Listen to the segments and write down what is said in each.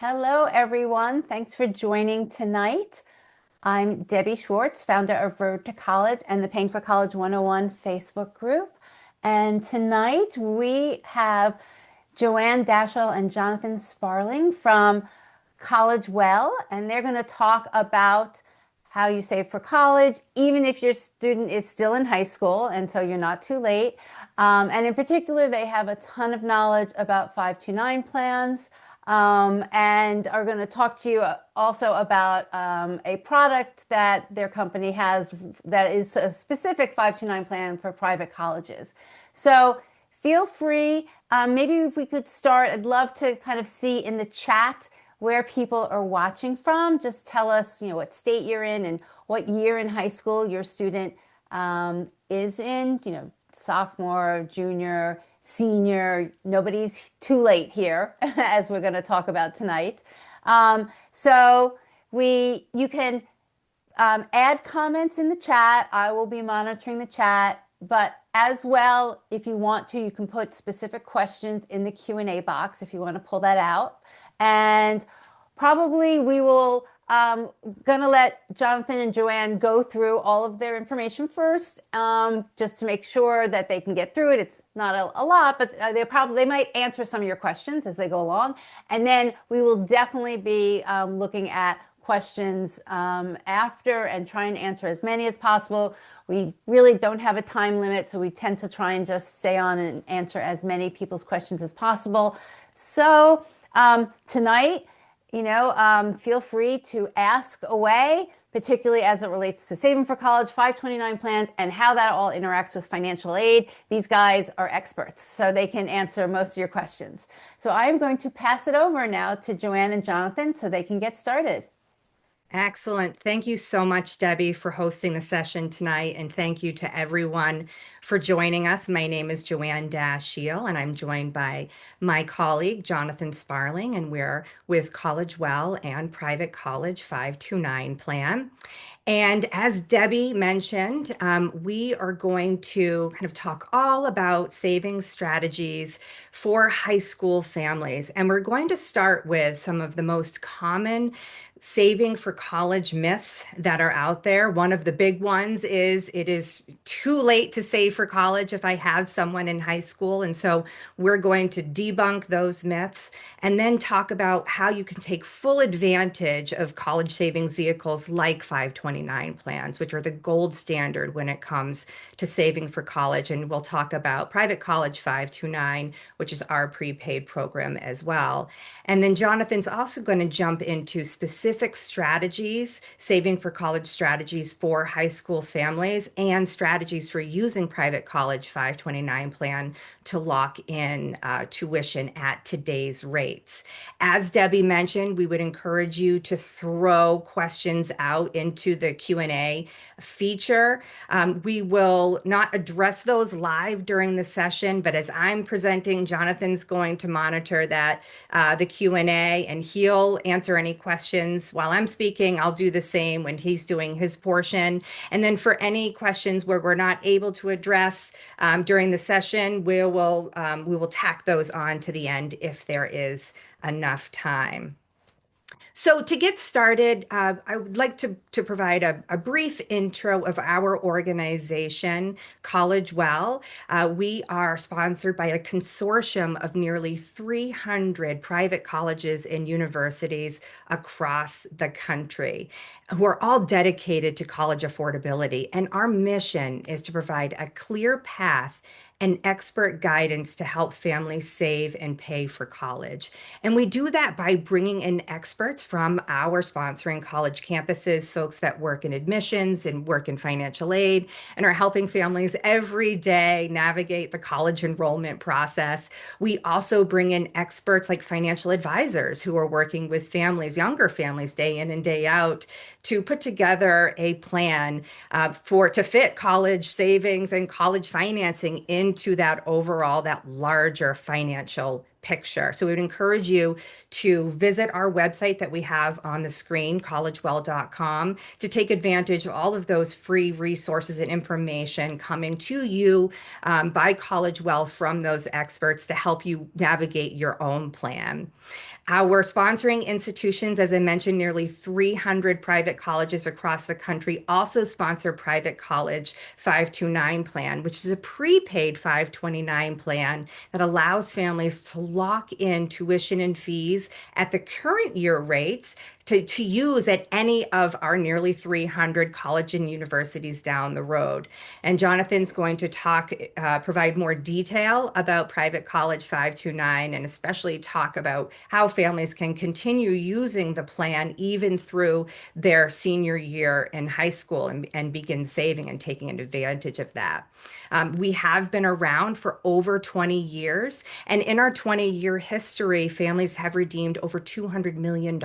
Hello, everyone. Thanks for joining tonight. I'm Debbie Schwartz, founder of Road to College and the Paying for College 101 Facebook group. And tonight we have Joanne Daschle and Jonathan Sparling from College Well, and they're going to talk about how you save for college, even if your student is still in high school, and so you're not too late. And in particular, they have a ton of knowledge about 529 plans, and are going to talk to you also about a product that their company has that is a specific 529 plan for private colleges. So feel free. Maybe if we could start, I'd love to kind of see in the chat where people are watching from. Just tell us, what state you're in and what year in high school your student is in, sophomore, junior, senior. Nobody's too late here, as we're going to talk about tonight. You can add comments in the chat. I will be monitoring the chat. But as well, if you want to, you can put specific questions in the Q&A box if you want to pull that out. And probably we will gonna let Jonathan and Joanne go through all of their information first, just to make sure that they can get through it. It's not a lot, but they might answer some of your questions as they go along. And then we will definitely be looking at questions after and try and answer as many as possible. We really don't have a time limit, so we tend to try and just stay on and answer as many people's questions as possible. So tonight, feel free to ask away, particularly as it relates to saving for college, 529 plans, and how that all interacts with financial aid. These guys are experts, so they can answer most of your questions. So I am going to pass it over now to Joanne and Jonathan so they can get started. Excellent. Thank you so much, Debbie, for hosting the session tonight. And thank you to everyone for joining us. My name is Joanne Daschle, and I'm joined by my colleague, Jonathan Sparling, and we're with College Well and Private College 529 Plan. And as Debbie mentioned, we are going to kind of talk all about savings strategies for high school families. And we're going to start with some of the most common saving for college myths that are out there. One of the big ones is it is too late to save for college if I have someone in high school. And so we're going to debunk those myths and then talk about how you can take full advantage of college savings vehicles like 529 plans, which are the gold standard when it comes to saving for college. And we'll talk about Private College 529, which is our prepaid program as well. And then Jonathan's also going to jump into specific strategies, saving for college strategies for high school families, and strategies for using Private College 529 plan to lock in tuition at today's rates. As Debbie mentioned, we would encourage you to throw questions out into the Q&A feature. We will not address those live during the session, but as I'm presenting, Jonathan's going to monitor that the Q&A, and he'll answer any questions while I'm speaking. I'll do the same when he's doing his portion. And then for any questions where we're not able to address during the session, we will tack those on to the end if there is enough time. So to get started, I would like to provide a brief intro of our organization, College Well. We are sponsored by a consortium of nearly 300 private colleges and universities across the country who are all dedicated to college affordability. And our mission is to provide a clear path and expert guidance to help families save and pay for college. And we do that by bringing in experts from our sponsoring college campuses, folks that work in admissions and work in financial aid and are helping families every day navigate the college enrollment process. We also bring in experts like financial advisors who are working with families, younger families, day in and day out, to put together a plan to fit college savings and college financing into that overall, that larger financial picture. So we would encourage you to visit our website that we have on the screen, collegewell.com, to take advantage of all of those free resources and information coming to you by College Well from those experts to help you navigate your own plan. Our sponsoring institutions, as I mentioned, nearly 300 private colleges across the country also sponsor Private College 529 plan, which is a prepaid 529 plan that allows families to lock in tuition and fees at the current year rates to use at any of our nearly 300 college and universities down the road. And Jonathan's going to provide more detail about Private College 529 and especially talk about how families can continue using the plan even through their senior year in high school and begin saving and taking advantage of that. We have been around for over 20 years, and in our 20-year history, families have redeemed over $200 million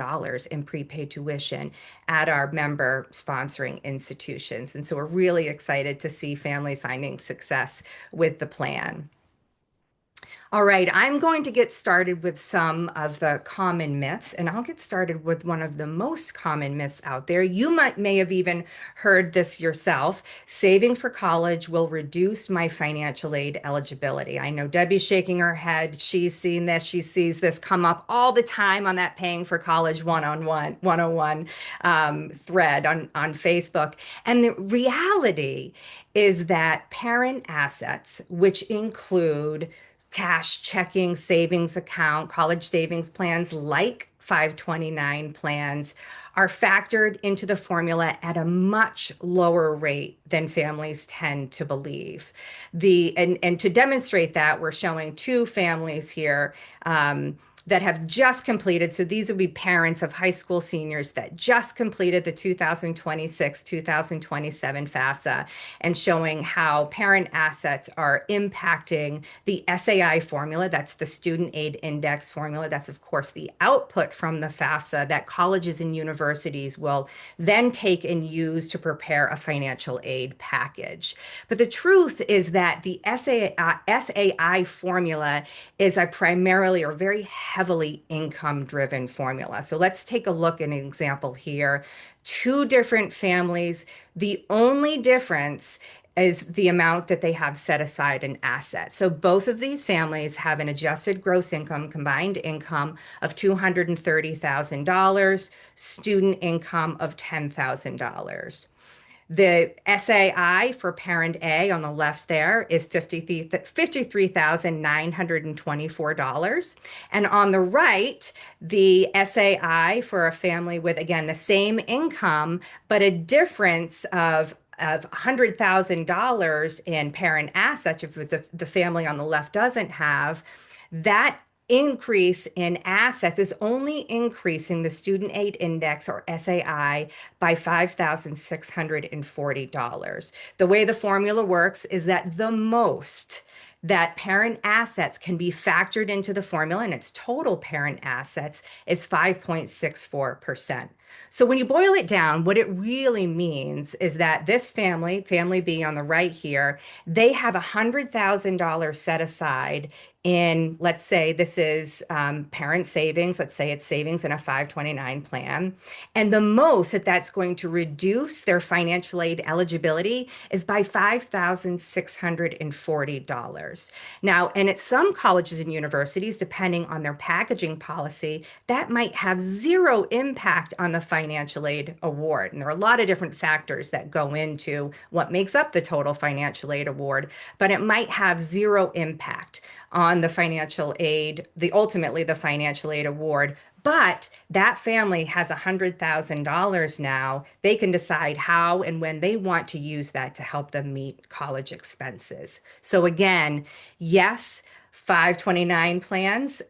in prepaid tuition at our member sponsoring institutions. And so we're really excited to see families finding success with the plan. All right, I'm going to get started with some of the common myths, and I'll get started with one of the most common myths out there. You may have even heard this yourself. Saving for college will reduce my financial aid eligibility. I know Debbie's shaking her head. She's seen this. She sees this come up all the time on that Paying for College 101 thread on Facebook. And the reality is that parent assets, which include cash checking, savings account, college savings plans like 529 plans are factored into the formula at a much lower rate than families tend to believe. And to demonstrate that, we're showing two families here that have just completed. So these would be parents of high school seniors that just completed the 2026-2027 FAFSA, and showing how parent assets are impacting the SAI formula. That's the Student Aid Index formula. That's, of course, the output from the FAFSA that colleges and universities will then take and use to prepare a financial aid package. But the truth is that the SAI formula is a primarily or very heavily income-driven formula. So let's take a look at an example here. Two different families. The only difference is the amount that they have set aside in assets. So both of these families have an adjusted gross income, combined income of $230,000, student income of $10,000. The SAI for parent A on the left there is $53,924. And on the right, the SAI for a family with, again, the same income, but a difference of $100,000 in parent assets, if the family on the left doesn't have, that increase in assets is only increasing the student aid index or SAI by $5,640. The way the formula works is that the most that parent assets can be factored into the formula, and its total parent assets is 5.64%. So when you boil it down, what it really means is that this family, family B on the right here, they have $100,000 set aside in, let's say this is parent savings, let's say it's savings in a 529 plan. And the most that that's going to reduce their financial aid eligibility is by $5,640. Now, and at some colleges and universities, depending on their packaging policy, that might have zero impact on the financial aid award. And there are a lot of different factors that go into what makes up the total financial aid award, but it might have zero impact on the financial aid, ultimately the financial aid award. But that family has $100,000 now. They can decide how and when they want to use that to help them meet college expenses. So again, yes, 529 plans,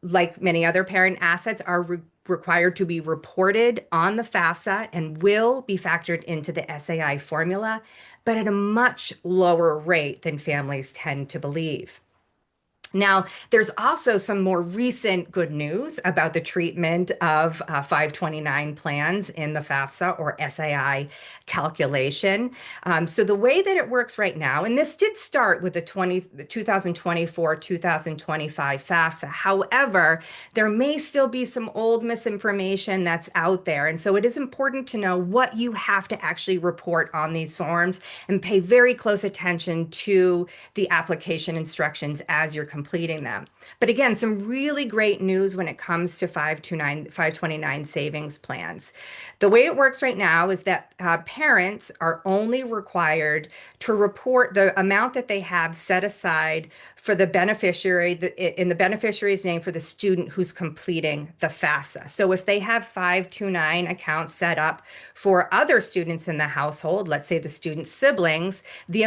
like many other parent assets, are required to be reported on the FAFSA and will be factored into the SAI formula, but at a much lower rate than families tend to believe. Now, there's also some more recent good news about the treatment of 529 plans in the FAFSA or SAI calculation. So the way that it works right now, and this did start with the 2024-2025 FAFSA. However, there may still be some old misinformation that's out there. And so it is important to know what you have to actually report on these forms and pay very close attention to the application instructions as you're completing them. But again, some really great news when it comes to 529 savings plans. The way it works right now is that parents are only required to report the amount that they have set aside for the beneficiary in the beneficiary's name for the student who's completing the FAFSA. So if they have 529 accounts set up for other students in the household, let's say the student's siblings, the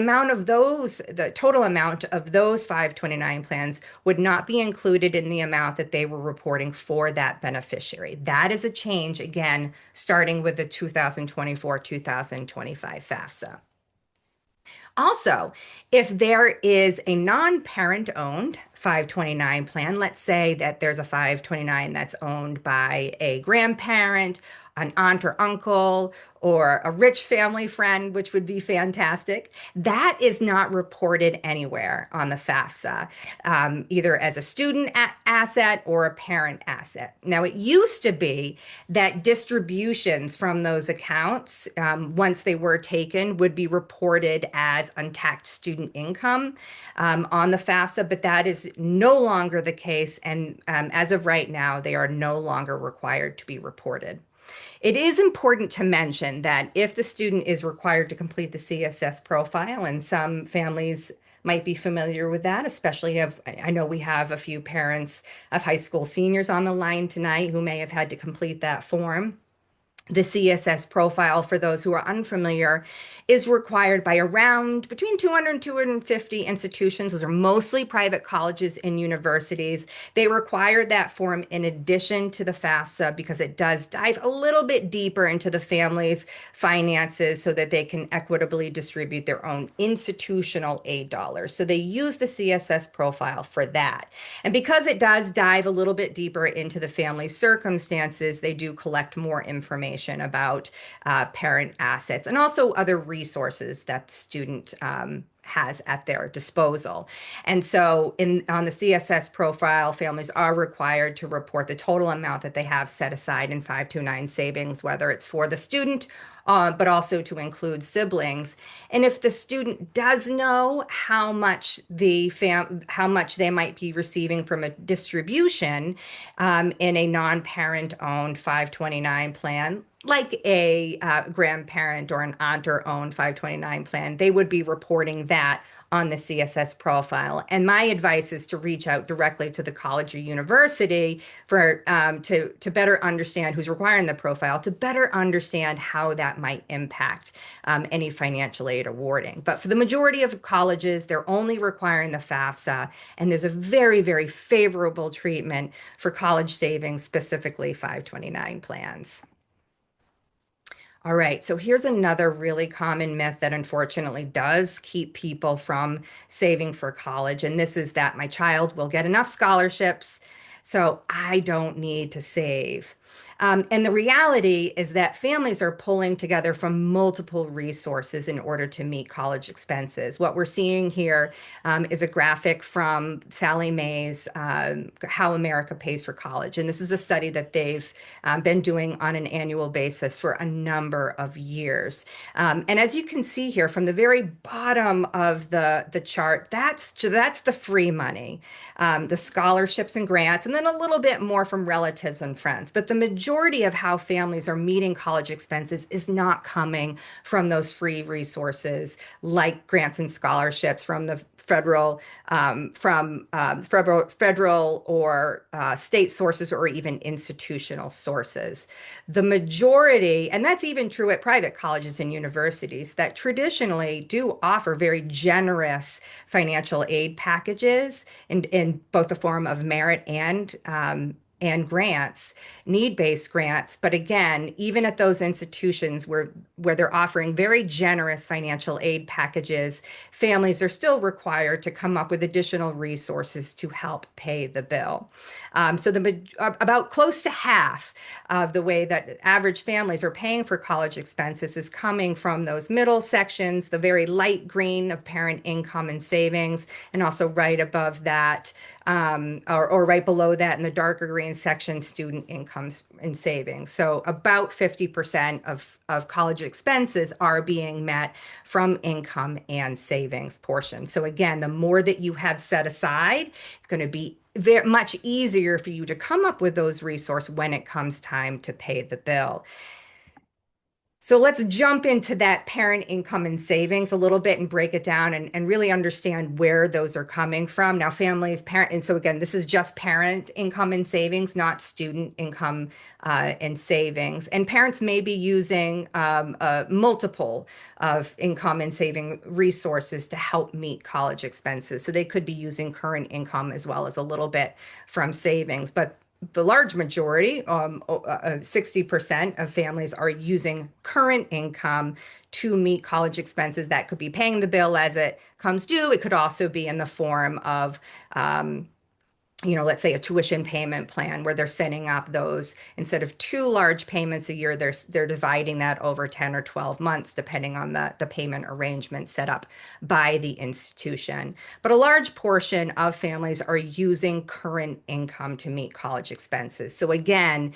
total amount of those 529 plans would not be included in the amount that they were reporting for that beneficiary. That is a change, again, starting with the 2024-2025 FAFSA. Also, if there is a non-parent owned 529 plan, let's say that there's a 529 that's owned by a grandparent, an aunt or uncle, or a rich family friend, which would be fantastic, that is not reported anywhere on the FAFSA, either as a student asset or a parent asset. Now, it used to be that distributions from those accounts, once they were taken, would be reported as untaxed student income on the FAFSA, but that is no longer the case. And as of right now, they are no longer required to be reported. It is important to mention that if the student is required to complete the CSS profile, and some families might be familiar with that, especially if I know we have a few parents of high school seniors on the line tonight who may have had to complete that form. The CSS profile, for those who are unfamiliar, is required by around between 200 and 250 institutions. Those are mostly private colleges and universities. They require that form in addition to the FAFSA because it does dive a little bit deeper into the family's finances so that they can equitably distribute their own institutional aid dollars. So they use the CSS profile for that. And because it does dive a little bit deeper into the family's circumstances, they do collect more information about parent assets and also other resources that the student has at their disposal. And so on the CSS profile, families are required to report the total amount that they have set aside in 529 savings, whether it's for the student, but also to include siblings. And if the student does know how much how much they might be receiving from a distribution in a non-parent owned 529 plan, like a grandparent or an aunt or owned 529 plan, they would be reporting that on the CSS profile. And my advice is to reach out directly to the college or university for to better understand who's requiring the profile, to better understand how that might impact any financial aid awarding. But for the majority of colleges, they're only requiring the FAFSA, and there's a very, very favorable treatment for college savings, specifically 529 plans. All right, so here's another really common myth that unfortunately does keep people from saving for college. And this is that my child will get enough scholarships, so I don't need to save. And the reality is that families are pulling together from multiple resources in order to meet college expenses. What we're seeing here is a graphic from Sally May's How America Pays for College. And this is a study that they've been doing on an annual basis for a number of years. And as you can see here from the very bottom of the chart, that's the free money, the scholarships and grants, and then a little bit more from relatives and friends. But the majority of how families are meeting college expenses is not coming from those free resources like grants and scholarships from the federal or state sources or even institutional sources. The majority, and that's even true at private colleges and universities that traditionally do offer very generous financial aid packages in both the form of merit and grants, need-based grants. But again, even at those institutions where they're offering very generous financial aid packages, families are still required to come up with additional resources to help pay the bill. So about close to half of the way that average families are paying for college expenses is coming from those middle sections, the very light green of parent income and savings, and also right above that, or right below that in the darker green section, student incomes and savings. So about 50% of college expenses are being met from income and savings portion. So again, the more that you have set aside, it's going to be very much easier for you to come up with those resources when it comes time to pay the bill. So let's jump into that parent income and savings a little bit and break it down and really understand where those are coming from. Now, families, parent, and so again, this is just parent income and savings, not student income and savings. And parents may be using multiple of income and saving resources to help meet college expenses. So they could be using current income as well as a little bit from savings. But the large majority, 60% of families are using current income to meet college expenses. That could be paying the bill as it comes due. It could also be in the form of let's say a tuition payment plan where they're setting up those instead of two large payments a year, they're dividing that over 10 or 12 months, depending on the payment arrangement set up by the institution. But a large portion of families are using current income to meet college expenses. So again,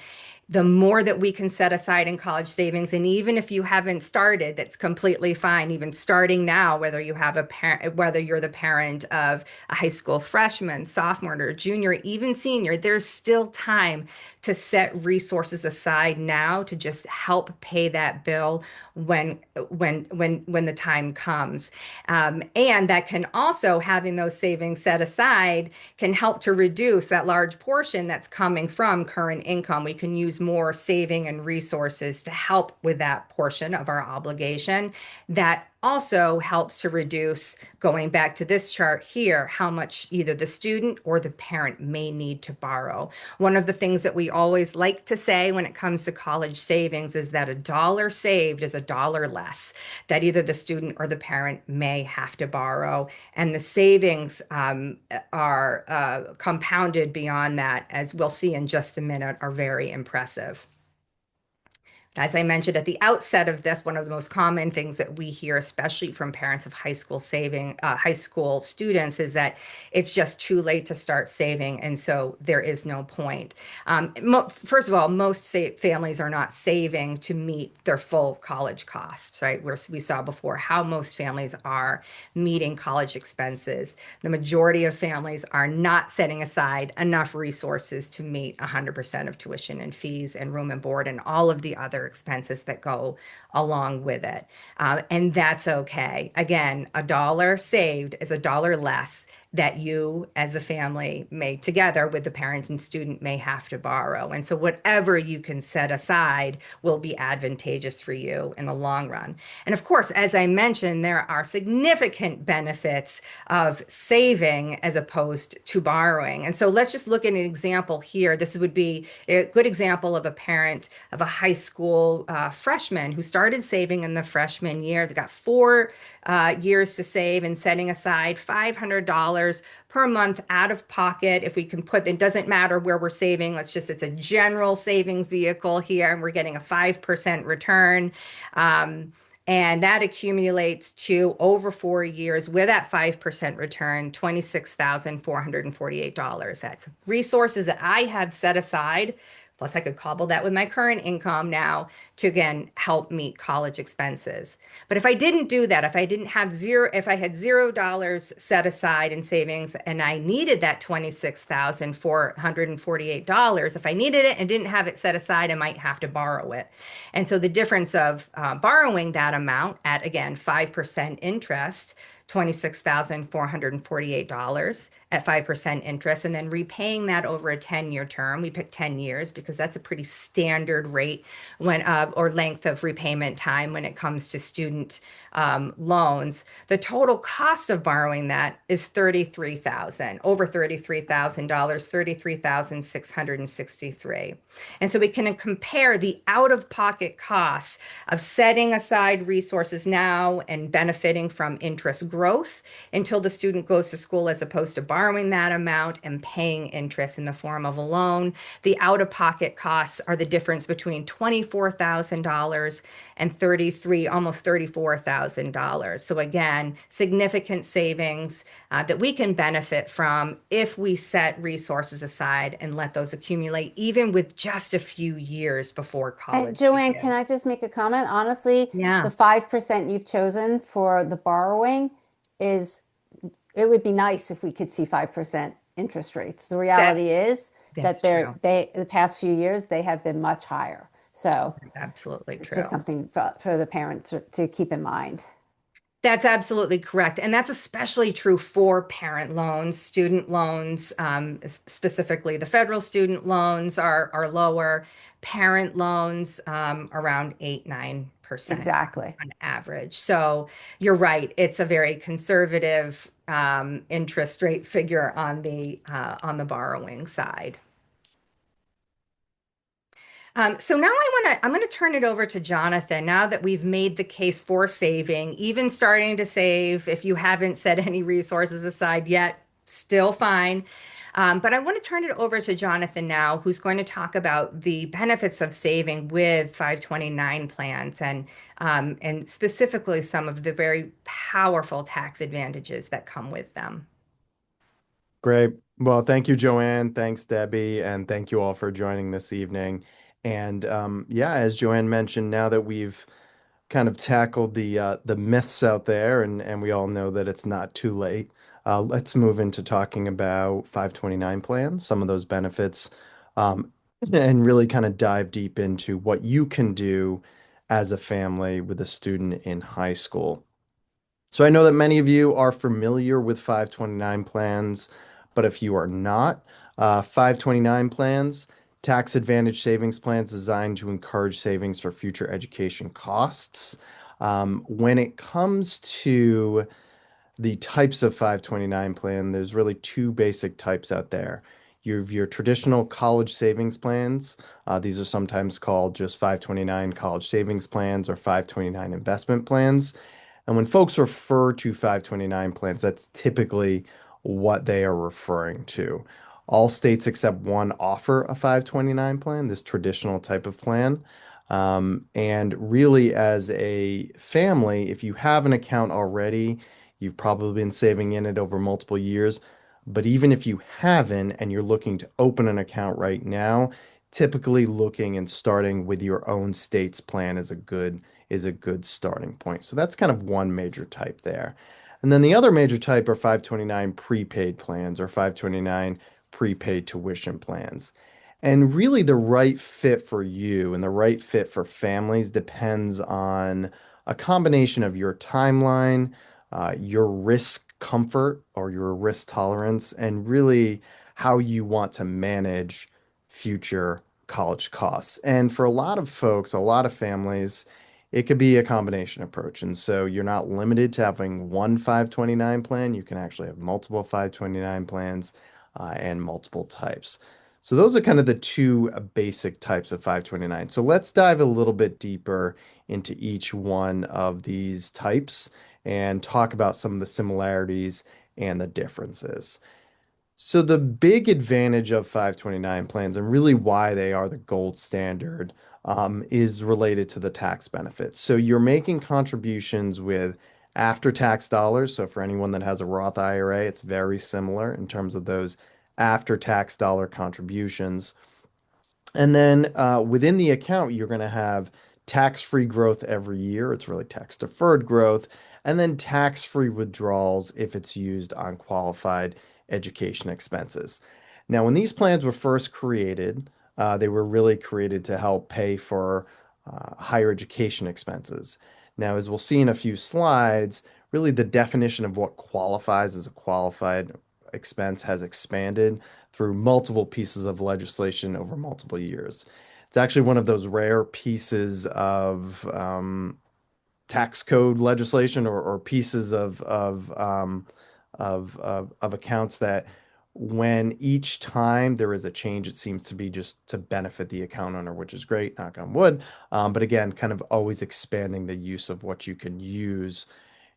the more that we can set aside in college savings, and even if you haven't started, that's completely fine. Even starting now, whether you have a parent, whether you're the parent of a high school freshman, sophomore, or junior, even senior, there's still time to set resources aside now to just help pay that bill when the time comes. And that can also, having those savings set aside can help to reduce that large portion that's coming from current income. We can use more saving and resources to help with that portion of our obligation. That also helps to reduce, going back to this chart here, how much either the student or the parent may need to borrow. One of the things that we always like to say when it comes to college savings is that a dollar saved is a dollar less that either the student or the parent may have to borrow. And the savings are compounded beyond that, as we'll see in just a minute, are very impressive. As I mentioned at the outset of this, one of the most common things that we hear, especially from parents of high school students, is that it's just too late to start saving, and so there is no point. First of all, most families are not saving to meet their full college costs, right? We saw before how most families are meeting college expenses. The majority of families are not setting aside enough resources to meet 100% of tuition and fees and room and board and all of the other expenses that go along with it. And that's okay. Again, a dollar saved is a dollar less that you as a family may together with the parents and student may have to borrow. And so whatever you can set aside will be advantageous for you in the long run. And of course, as I mentioned, there are significant benefits of saving as opposed to borrowing. And so let's just look at an example here. This would be a good example of a parent of a high school freshman who started saving in the freshman year. They got 4 years to save and setting aside $500 per month out of pocket. If we can put, it doesn't matter where we're saving. It's a general savings vehicle here, and we're getting a 5% return. And that accumulates to over 4 years with that 5% return, $26,448. That's resources that I have set aside. Plus, I could cobble that with my current income now to again help meet college expenses. But if I didn't do that, if I had $0 set aside in savings and I needed that $26,448, if I needed it and didn't have it set aside, I might have to borrow it. And so the difference of borrowing that amount at again 5% interest $26,448 at 5% interest, and then repaying that over a 10-year term. We picked 10 years because that's a pretty standard rate when or length of repayment time when it comes to student loans. The total cost of borrowing that is over $33,000, 33,663. And so we can compare the out-of-pocket costs of setting aside resources now and benefiting from interest growth until the student goes to school, as opposed to borrowing that amount and paying interest in the form of a loan. The out-of-pocket costs are the difference between $24,000 and almost $34,000. So again, significant savings that we can benefit from if we set resources aside and let those accumulate, even with just a few years before And college Joanne, can begins. I just make a comment? Honestly, the Yeah, 5% you've chosen for the borrowing is, it would be nice if we could see 5% interest rates. The that's reality is that that's true. the past few years, they have been much higher. So Absolutely it's just true. something for the parents to keep in mind. That's absolutely correct. And that's especially true for parent loans, student loans, specifically the federal student loans are lower. Parent loans around 8, 9% Exactly. on average. So you're right. It's a very conservative interest rate figure on the borrowing side. So now I'm going to turn it over to Jonathan. Now that we've made the case for saving, even starting to save, if you haven't set any resources aside yet, still fine. But I want to turn it over to Jonathan now, who's going to talk about the benefits of saving with 529 plans and specifically some of the very powerful tax advantages that come with them. Great. Well, thank you, Joanne. Thanks, Debbie, and thank you all for joining this evening. And yeah, as Joanne mentioned, now that we've kind of tackled the myths out there, and we all know that it's not too late, let's move into talking about 529 plans, some of those benefits, um, and really kind of dive deep into what you can do as a family with a student in high school. So I know that many of you are familiar with 529 plans, but if you are not, 529 plans, tax advantage savings plans designed to encourage savings for future education costs. When it comes to the types of 529 plan, there's really two basic types out there. You have your traditional college savings plans. These are sometimes called just 529 college savings plans or 529 investment plans. And when folks refer to 529 plans, that's typically what they are referring to. All states except one offer a 529 plan, this traditional type of plan. And really, as a family, if you have an account already, you've probably been saving in it over multiple years. But even if you haven't and you're looking to open an account right now, typically looking and starting with your own state's plan is a good starting point. So that's kind of one major type there. And then the other major type are 529 prepaid plans or 529 prepaid tuition plans. And really, the right fit for you and the right fit for families depends on a combination of your timeline, your risk comfort or your risk tolerance, and really how you want to manage future college costs. And for a lot of folks, a lot of families, it could be a combination approach. And so you're not limited to having one 529 plan. You can actually have multiple 529 plans and multiple types. So those are kind of the two basic types of 529. So let's dive a little bit deeper into each one of these types and talk about some of the similarities and the differences. So the big advantage of 529 plans and really why they are the gold standard is related to the tax benefits. So you're making contributions with after-tax dollars. So for anyone that has a Roth IRA, it's very similar in terms of those after-tax dollar contributions. And then within the account, you're going to have tax-free growth every year. It's really tax-deferred growth. And then tax-free withdrawals if it's used on qualified education expenses. Now, when these plans were first created, they were really created to help pay for higher education expenses. Now, as we'll see in a few slides, really the definition of what qualifies as a qualified expense has expanded through multiple pieces of legislation over multiple years. It's actually one of those rare pieces of tax code legislation or pieces of accounts that when each time there is a change, it seems to be just to benefit the account owner, which is great, knock on wood. But again, kind of always expanding the use of what you can use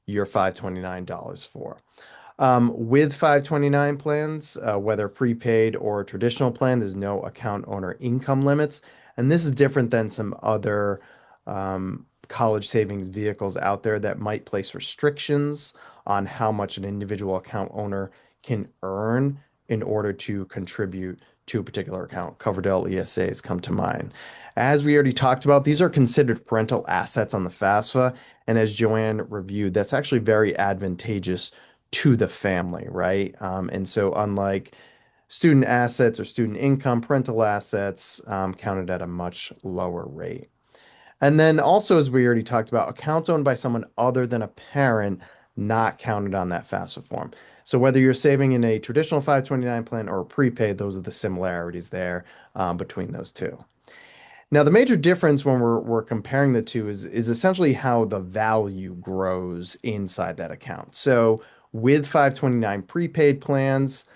your $529 for. With 529 plans, whether prepaid or traditional plan, there's no account owner income limits. And this is different than some other college savings vehicles out there that might place restrictions on how much an individual account owner can earn in order to contribute to a particular account. Coverdell ESAs come to mind. As we already talked about, these are considered parental assets on the FAFSA. And as Joanne reviewed, that's actually very advantageous to the family, right? And so, unlike student assets or student income, parental assets counted at a much lower rate. And then also, as we already talked about, accounts owned by someone other than a parent not counted on that FAFSA form. So whether you're saving in a traditional 529 plan or a prepaid, those are the similarities there between those two. Now, the major difference when we're comparing the two is essentially how the value grows inside that account. So with 529 prepaid plans,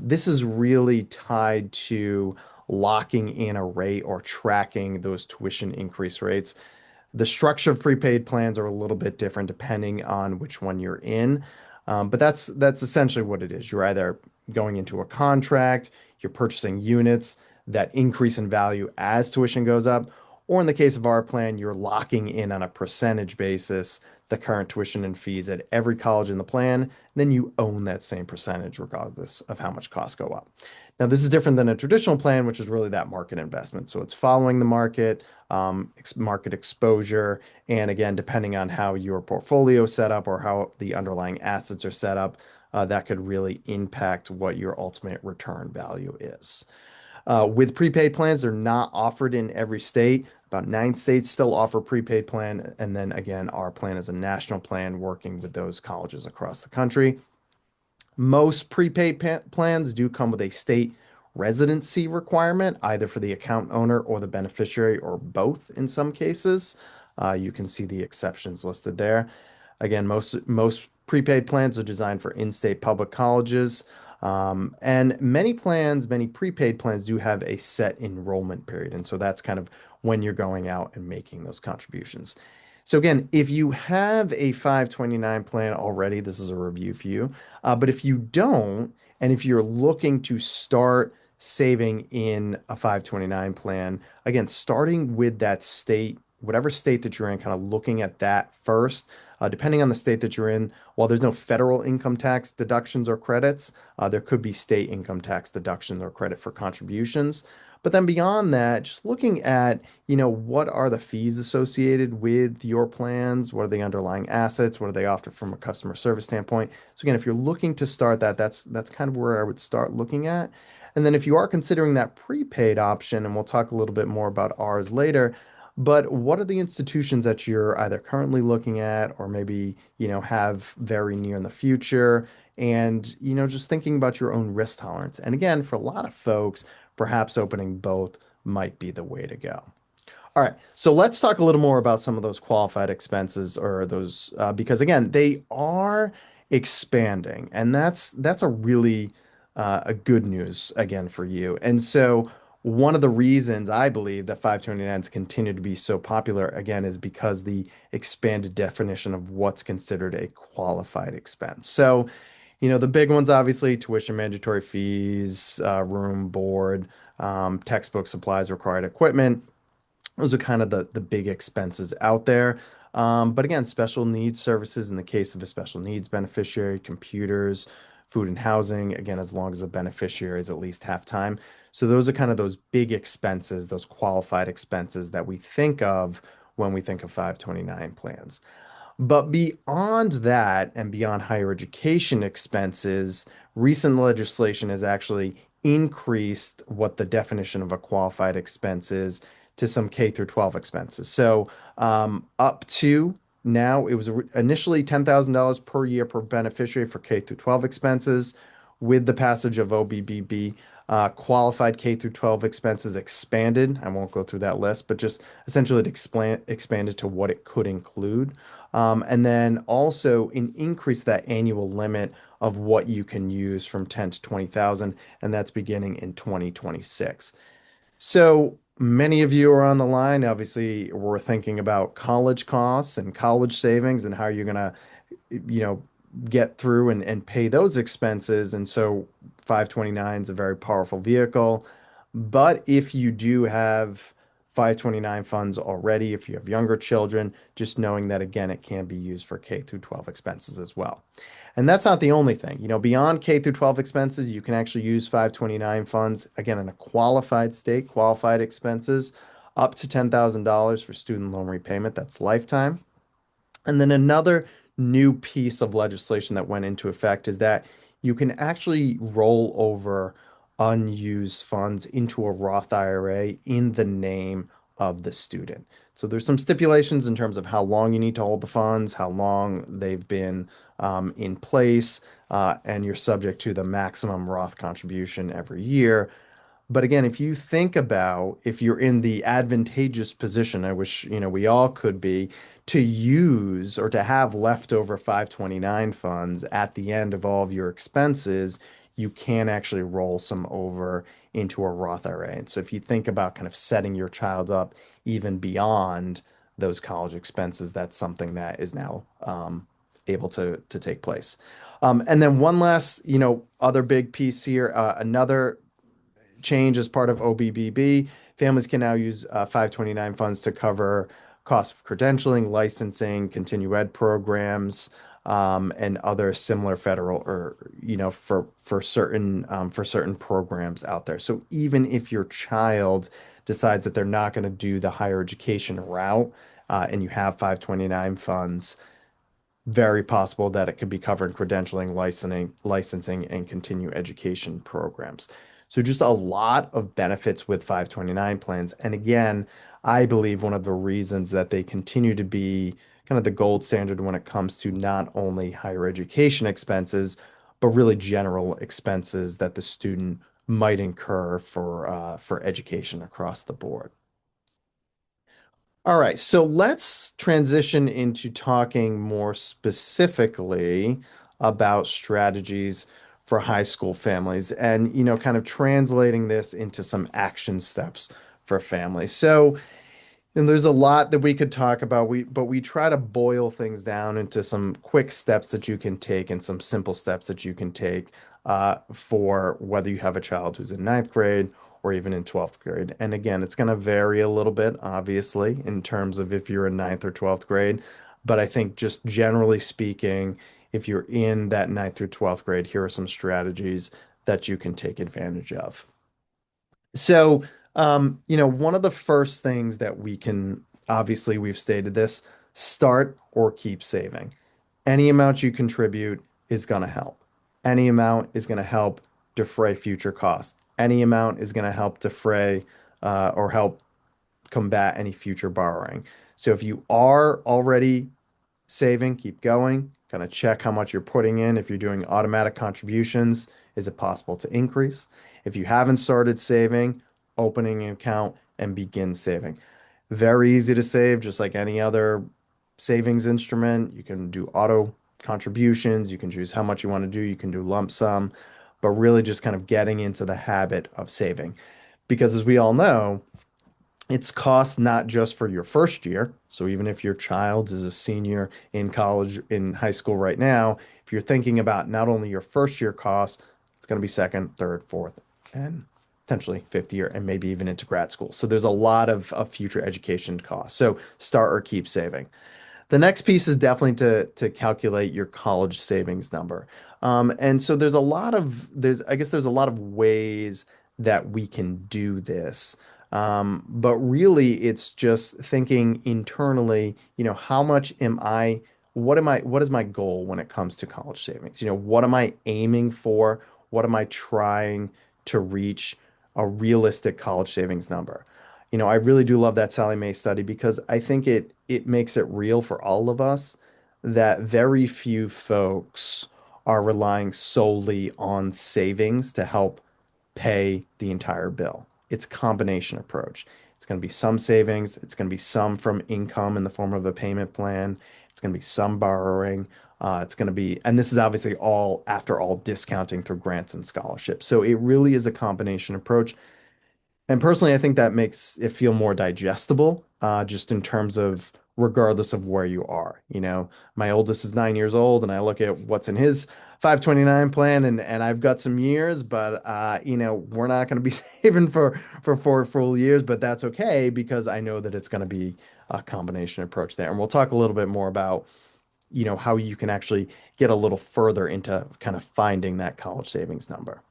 this is really tied to locking in a rate or tracking those tuition increase rates. The structure of prepaid plans are a little bit different depending on which one you're in. But that's essentially what it is. You're either going into a contract, you're purchasing units that increase in value as tuition goes up, or in the case of our plan, you're locking in on a percentage basis the current tuition and fees at every college in the plan. Then you own that same percentage regardless of how much costs go up. Now, this is different than a traditional plan, which is really that market investment. So it's following the market, market exposure, and again, depending on how your portfolio is set up or how the underlying assets are set up, that could really impact what your ultimate return value is. With prepaid plans, they're not offered in every state. About 9 states still offer prepaid plan. And then again, our plan is a national plan working with those colleges across the country. Most prepaid plans do come with a state residency requirement, either for the account owner or the beneficiary, or both in some cases. You can see the exceptions listed there. Again, most prepaid plans are designed for in-state public colleges. And many prepaid plans do have a set enrollment period. And so that's kind of when you're going out and making those contributions. So again, if you have a 529 plan already, this is a review for you. But if you don't, and if you're looking to start saving in a 529 plan, again, starting with that state, whatever state that you're in, kind of looking at that first. Depending on the state that you're in, while there's no federal income tax deductions or credits, there could be state income tax deduction or credit for contributions. But then beyond that, just looking at, what are the fees associated with your plans? What are the underlying assets? What do they offer from a customer service standpoint? So again, if you're looking to start that, that's kind of where I would start looking at. And then if you are considering that prepaid option, and we'll talk a little bit more about ours later, but what are the institutions that you're either currently looking at or maybe, have very near in the future? And, just thinking about your own risk tolerance. And again, for a lot of folks, perhaps opening both might be the way to go. All right, so let's talk a little more about some of those qualified expenses or those because again, they are expanding, and that's a really a good news again for you. And so one of the reasons I believe that 529s continue to be so popular again is because the expanded definition of what's considered a qualified expense. So, the big ones obviously tuition, mandatory fees, room, board, textbook, supplies, required equipment. Those are kind of the big expenses out there. But again, special needs services in the case of a special needs beneficiary, computers, food and housing, again, as long as the beneficiary is at least half time. So those are kind of those big expenses, those qualified expenses that we think of when we think of 529 plans. But beyond that and beyond higher education expenses, recent legislation has actually increased what the definition of a qualified expense is to some K through 12 expenses. So up to Now it was initially $10,000 per year per beneficiary for K through 12 expenses. With the passage of OBBB, qualified K through 12 expenses expanded. I won't go through that list, but just essentially it expanded to what it could include. And then also increase that annual limit of what you can use from 10 to 20,000, and that's beginning in 2026. So many of you are on the line. Obviously, we're thinking about college costs and college savings and how you're gonna, you know, get through and pay those expenses. And so 529 is a very powerful vehicle. But if you do have 529 funds already, if you have younger children, just knowing that again, it can be used for K through 12 expenses as well. And that's not the only thing. Beyond K through 12 expenses, you can actually use 529 funds, again, in a qualified state, qualified expenses, up to $10,000 for student loan repayment. That's lifetime. And then another new piece of legislation that went into effect is that you can actually roll over unused funds into a Roth IRA in the name of the student. So there's some stipulations in terms of how long you need to hold the funds, how long they've been in place, and you're subject to the maximum Roth contribution every year. But again, if you think about if you're in the advantageous position, I wish, we all could be, to use or to have leftover 529 funds at the end of all of your expenses, you can actually roll some over into a Roth IRA. And so if you think about kind of setting your child up even beyond those college expenses, that's something that is now able to take place. And then one last, other big piece here, another change as part of OBBB. Families can now use 529 funds to cover costs of credentialing, licensing, continue ed programs, and other similar federal or for certain programs out there. So even if your child decides that they're not going to do the higher education route, and you have 529 funds, very possible that it could be covered credentialing, licensing, and continue education programs. So just a lot of benefits with 529 plans. And again, I believe one of the reasons that they continue to be kind of the gold standard when it comes to not only higher education expenses, but really general expenses that the student might incur for education across the board. All right, so let's transition into talking more specifically about strategies for high school families and, kind of translating this into some action steps for families. So, and there's a lot that we could talk about. But we try to boil things down into some quick steps that you can take and some simple steps that you can take for whether you have a child who's in ninth grade or even in 12th grade. And again, it's going to vary a little bit, obviously, in terms of if you're in ninth or 12th grade. But I think just generally speaking, if you're in that ninth through 12th grade, here are some strategies that you can take advantage of. So, one of the first things that we can, obviously, we've stated this, start or keep saving. Any amount you contribute is going to help. Any amount is going to help defray future costs. Any amount is going to help defray or help combat any future borrowing. So if you are already saving, keep going. Kind of check how much you're putting in. If you're doing automatic contributions, is it possible to increase? If you haven't started saving, opening an account and begin saving. Very easy to save, just like any other savings instrument. You can do auto contributions. You can choose how much you want to do. You can do lump sum, but really just kind of getting into the habit of saving. Because as we all know, it's cost not just for your first year. So even if your child is a senior in college, in high school right now, if you're thinking about not only your first year cost, it's going to be second, third, fourth, and potentially fifth year, and maybe even into grad school. So there's a lot of future education costs. So start or keep saving. The next piece is definitely to calculate your college savings number. And so I guess there's a lot of ways that we can do this. But really it's just thinking internally, how much what is my goal when it comes to college savings? What am I aiming for? What am I trying to reach a realistic college savings number? I really do love that Sally Mae study because I think it makes it real for all of us that very few folks are relying solely on savings to help pay the entire bill. It's a combination approach. It's going to be some savings, it's going to be some from income in the form of a payment plan, it's going to be some borrowing. It's going to be, and this is obviously all after all discounting through grants and scholarships. So it really is a combination approach. And personally, I think that makes it feel more digestible, just in terms of regardless of where you are. My oldest is 9 years old, and I look at what's in his 529 plan, and I've got some years, but we're not going to be saving for 4 full years, but that's okay because I know that it's going to be a combination approach there. And we'll talk a little bit more about, how you can actually get a little further into kind of finding that college savings number.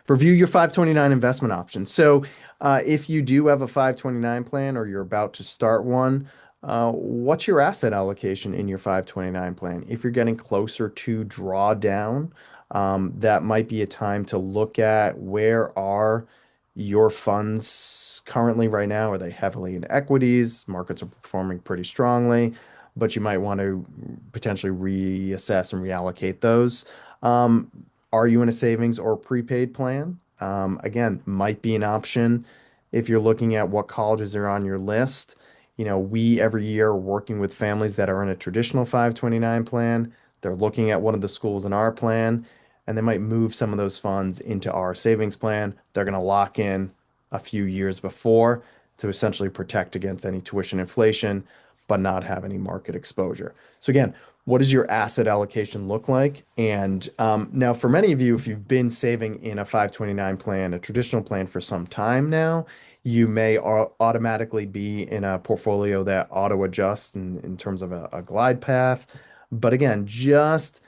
Review your 529 investment options. So, if you do have a 529 plan or you're about to start one, what's your asset allocation in your 529 plan? If you're getting closer to drawdown, that might be a time to look at where are your funds currently right now. Are they heavily in equities? Markets are performing pretty strongly, but you might want to potentially reassess and reallocate those. Um, are you in a savings or prepaid plan? Again, might be an option if you're looking at what colleges are on your list. We every year are working with families that are in a traditional 529 plan. They're looking at one of the schools in our plan, and they might move some of those funds into our savings plan. They're going to lock in a few years before to essentially protect against any tuition inflation, but not have any market exposure. So again, what does your asset allocation look like? And now, for many of you, if you've been saving in a 529 plan, a traditional plan for some time now, you may automatically be in a portfolio that auto adjusts in terms of a glide path. But again, just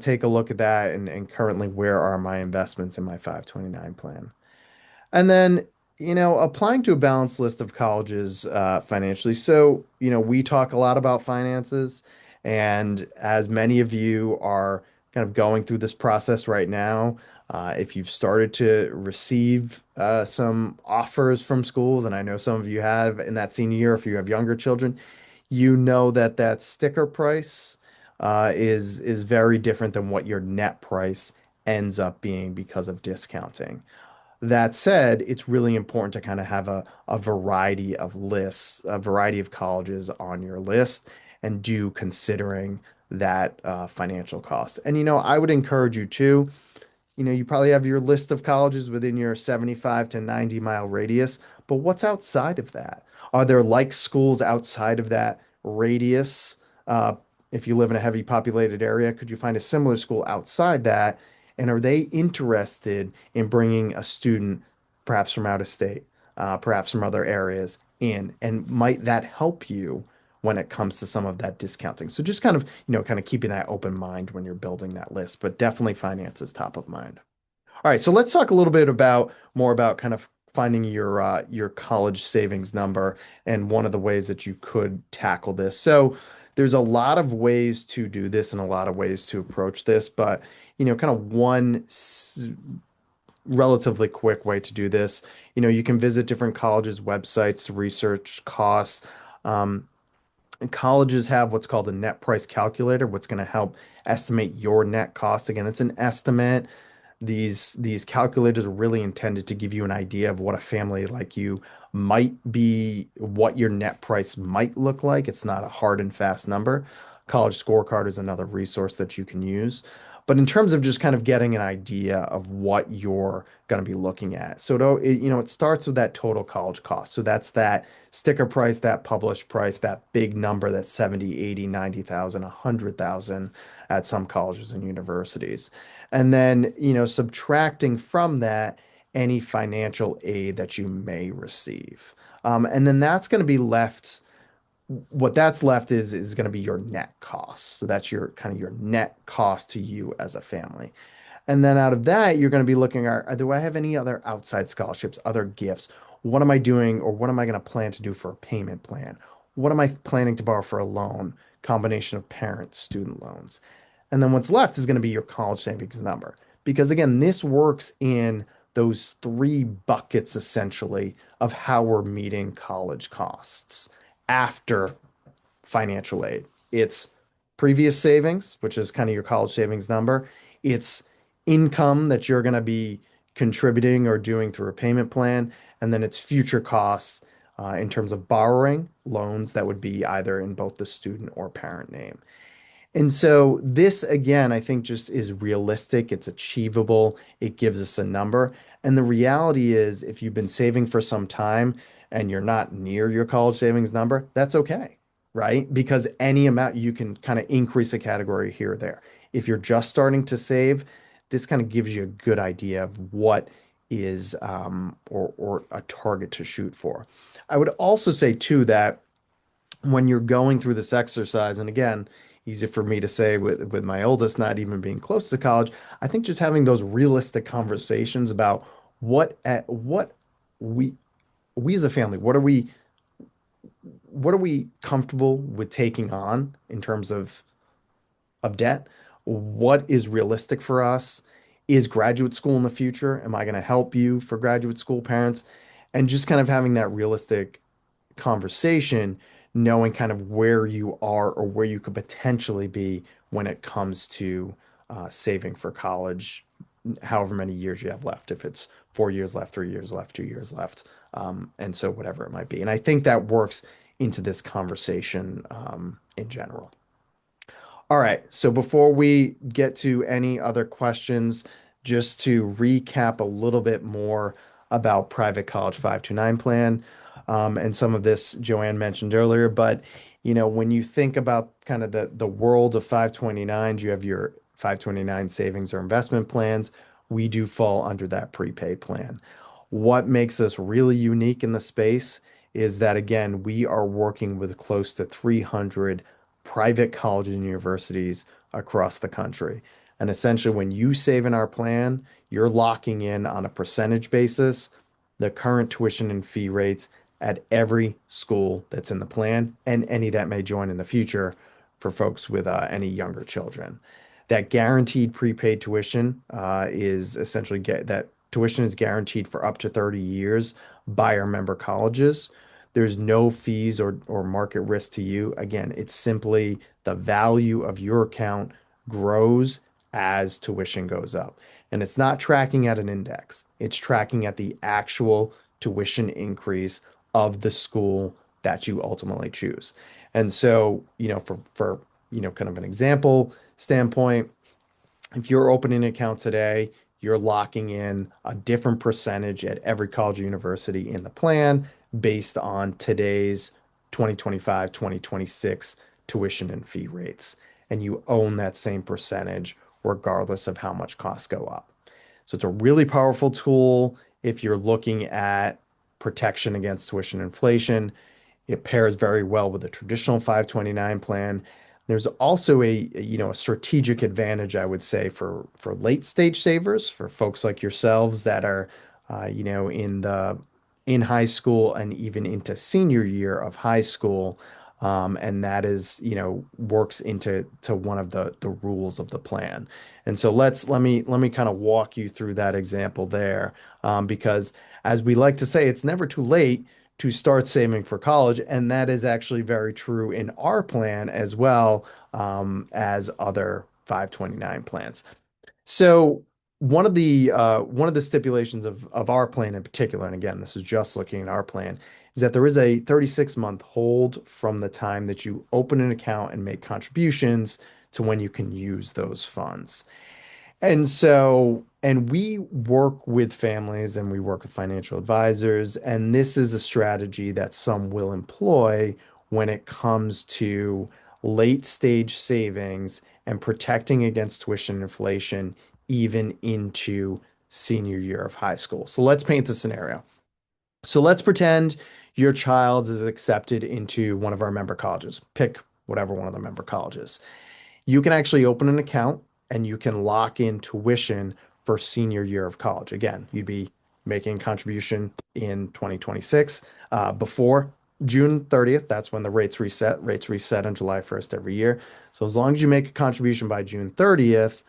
take a look at that and currently where are my investments in my 529 plan. And then, applying to a balanced list of colleges financially. So, we talk a lot about finances, and as many of you are kind of going through this process right now, if you've started to receive some offers from schools, and I know some of you have in that senior year, if you have younger children, you know that that sticker price is very different than what your net price ends up being because of discounting. That said, it's really important to kind of have a variety of lists, a variety of colleges on your list, and do considering that financial cost. And I would encourage you to, you probably have your list of colleges within your 75 to 90-mile radius, but what's outside of that? Are there like schools outside of that radius? Uh, if you live in a heavy populated area, could you find a similar school outside that? And are they interested in bringing a student, perhaps from out of state, perhaps from other areas, in? And might that help you when it comes to some of that discounting? So just kind of, kind of keeping that open mind when you're building that list, but definitely finance is top of mind. All right, so let's talk a little bit about more about kind of finding your college savings number and one of the ways that you could tackle this. So there's a lot of ways to do this and a lot of ways to approach this, but kind of one relatively quick way to do this. You can visit different colleges' websites to research costs. Um, and colleges have what's called a net price calculator, what's going to help estimate your net cost. Again, it's an estimate. These calculators are really intended to give you an idea of what a family like you might be, what your net price might look like. It's not a hard and fast number. College Scorecard is another resource that you can use. But in terms of just kind of getting an idea of what you're going to be looking at. So it starts with that total college cost. So that's that sticker price, that published price, that big number that's 70, 80, 90,000, 100,000 at some colleges and universities. And then, subtracting from that any financial aid that you may receive. And then that's going to be left, what that's left is going to be your net cost. So that's your kind of your net cost to you as a family. And then out of that, you're going to be looking at, do I have any other outside scholarships, other gifts? What am I doing or what am I going to plan to do for a payment plan? What am I planning to borrow for a loan? Combination of parent student loans. And then what's left is going to be your college savings number. Because again, this works in those three buckets essentially of how we're meeting college costs after financial aid. It's previous savings, which is kind of your college savings number. It's income that you're going to be contributing or doing through a payment plan. And then it's future costs in terms of borrowing loans that would be either in both the student or parent name. And so this again, I think just is realistic. It's achievable. It gives us a number. And the reality is, if you've been saving for some time and you're not near your college savings number, that's okay, right? Because any amount you can kind of increase a category here or there. If you're just starting to save, this kind of gives you a good idea of what is or a target to shoot for. I would also say too that when you're going through this exercise, and again, easy for me to say with my oldest not even being close to college, I think just having those realistic conversations about what we we as a family, what are we comfortable with taking on in terms of debt? What is realistic for us? Is graduate school in the future? Am I going to help you for graduate school parents? And just kind of having that realistic conversation, knowing kind of where you are or where you could potentially be when it comes to saving for college, however many years you have left, if it's 4 years left, 3 years left, 2 years left, and so whatever it might be. And I think that works into this conversation in general. All right, so before we get to any other questions, just to recap a little bit more about Private College 529 plan, and some of this Joanne mentioned earlier, but when you think about kind of the world of 529s, you have your 529 savings or investment plans. We do fall under that prepaid plan. What makes us really unique in the space is that, again, we are working with close to 300 private colleges and universities across the country. And essentially, when you save in our plan, you're locking in on a percentage basis the current tuition and fee rates at every school that's in the plan and any that may join in the future for folks with any younger children. That guaranteed prepaid tuition is essentially that tuition is guaranteed for up to 30 years by our member colleges. There's no fees or market risk to you. Again, it's simply the value of your account grows as tuition goes up. And it's not tracking at an index, it's tracking at the actual tuition increase of the school that you ultimately choose. And so, kind of an example standpoint, if you're opening an account today, you're locking in a different percentage at every college or university in the plan based on today's 2025, 2026 tuition and fee rates. And you own that same percentage regardless of how much costs go up. So it's a really powerful tool if you're looking at protection against tuition inflation. It pairs very well with the traditional 529 plan. There's also a strategic advantage, I would say, for late stage savers, for folks like yourselves that are in high school and even into senior year of high school. And that is, works into one of the rules of the plan. And so let me kind of walk you through that example there, because as we like to say, it's never too late to start saving for college, and that is actually very true in our plan as well, as other 529 plans. So one of the stipulations of our plan in particular, and again, this is just looking at our plan, is that there is a 36-month hold from the time that you open an account and make contributions to when you can use those funds. And we work with families and we work with financial advisors, and this is a strategy that some will employ when it comes to late stage savings and protecting against tuition inflation even into senior year of high school. So let's paint the scenario. So let's pretend your child is accepted into one of our member colleges. Pick whatever one of the member colleges. You can actually open an account and you can lock in tuition for senior year of college. Again, you'd be making a contribution in 2026 before June 30th. That's when the rates reset. Rates reset on July 1st every year. So as long as you make a contribution by June 30th,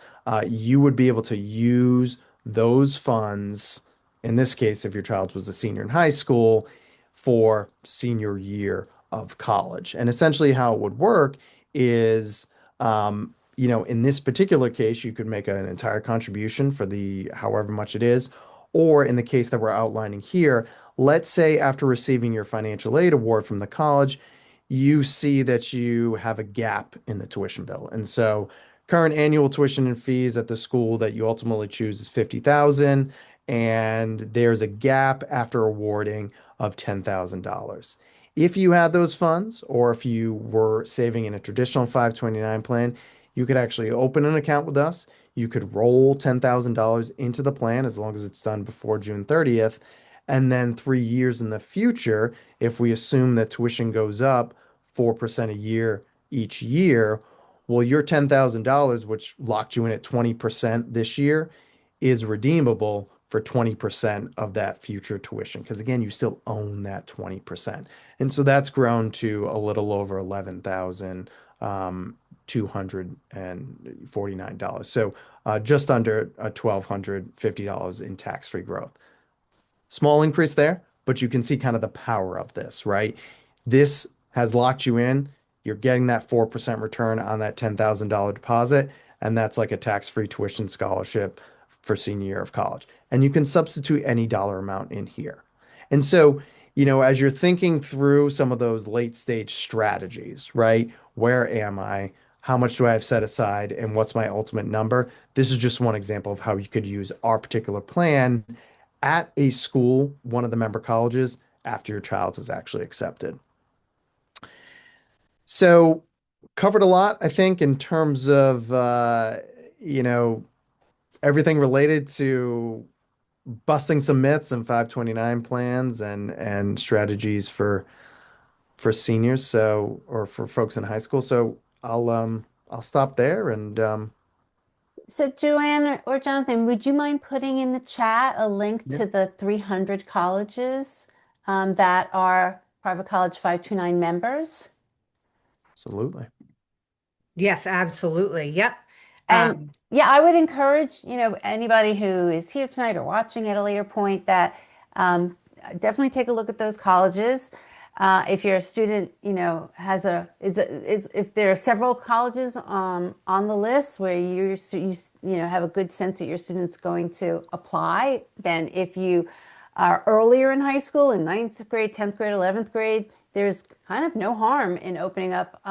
you would be able to use those funds in this case, if your child was a senior in high school, for senior year of college. And essentially, how it would work is, in this particular case, you could make an entire contribution for the however much it is. Or in the case that we're outlining here, let's say after receiving your financial aid award from the college, you see that you have a gap in the tuition bill. And so current annual tuition and fees at the school that you ultimately choose is 50,000, and there's a gap after awarding of $10,000. If you had those funds, or if you were saving in a traditional 529 plan, you could actually open an account with us. You could roll $10,000 into the plan as long as it's done before June 30th. And then 3 years in the future, if we assume that tuition goes up 4% a year each year, well, your $10,000, which locked you in at 20% this year, is redeemable for 20% of that future tuition. Because again, you still own that 20%. And so that's grown to a little over $11,249. So just under $1,250 in tax-free growth. Small increase there, but you can see kind of the power of this, right? This has locked you in. You're getting that 4% return on that $10,000 deposit, and that's like a tax-free tuition scholarship for senior year of college. And you can substitute any dollar amount in here. And so, as you're thinking through some of those late stage strategies, right? Where am I? How much do I have set aside? And what's my ultimate number? This is just one example of how you could use our particular plan at a school, one of the member colleges, after your child is actually accepted. So, covered a lot, I think, in terms of you know, everything related to busting some myths and 529 plans and strategies for seniors, so or for folks in high school. So I'll stop there and So Joanne or Jonathan, would you mind putting in the chat a link yeah, to the 300 colleges that are Private College 529 members? absolutely. Yes, absolutely. Yep. And Um, yeah, I would encourage, anybody who is here tonight or watching at a later point that definitely take a look at those colleges. If you're a student, if there are several colleges on the list where have a good sense that your student's going to apply, then if you are earlier in high school, in ninth grade, 10th grade, 11th grade, there's kind of no harm in opening up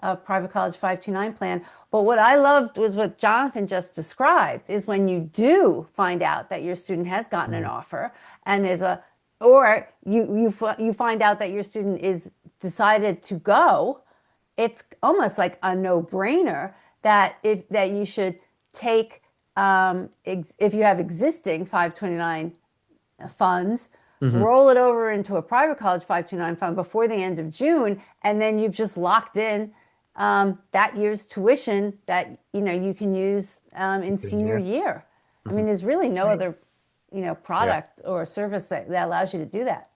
a private college 529 plan. But what I loved was what Jonathan just described is when you do find out that your student has gotten an Mhm. offer and there's a or you find out that your student is decided to go, it's almost like a no-brainer that you should take if you have existing 529 funds, Mhm. roll it over into a private college 529 fund before the end of June, and then you've just locked in that year's tuition that you can use in Good senior year. year. I mean, Mhm. there's really no right. other Yeah. product or service that allows you to do that.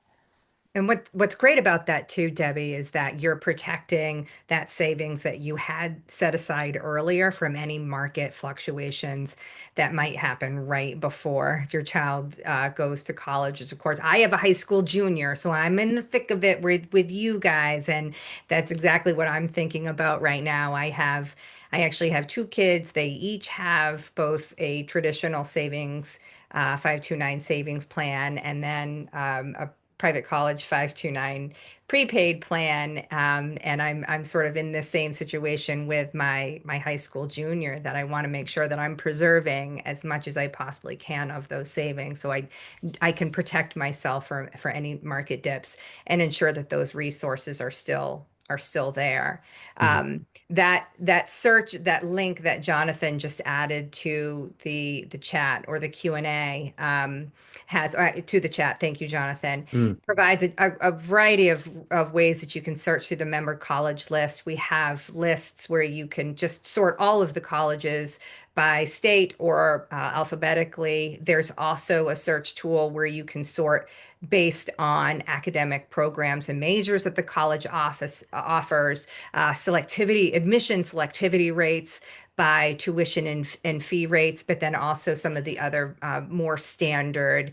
And what's great about that too, Debbie, is that you're protecting that savings that you had set aside earlier from any market fluctuations that might happen right before your child goes to college. Of course, I have a high school junior, so I'm in the thick of it with you guys, and that's exactly what I'm thinking about right now. I actually have two kids. They each have both a traditional savings, 529 savings plan, and then a private college 529 prepaid plan, and I'm sort of in the same situation with my high school junior, that I want to make sure that I'm preserving as much as I possibly can of those savings, so I can protect myself for any market dips and ensure that those resources are still there. Mhm. That link that Jonathan just added to the chat, or the Q&A, has to the chat. Thank you, Jonathan. Mm. Provides a variety of ways that you can search through the member college list. We have lists where you can just sort all of the colleges by state or alphabetically. There's also a search tool where you can sort based on academic programs and majors that the college office offers, selectivity, admission selectivity rates by tuition and fee rates, but then also some of the other more standard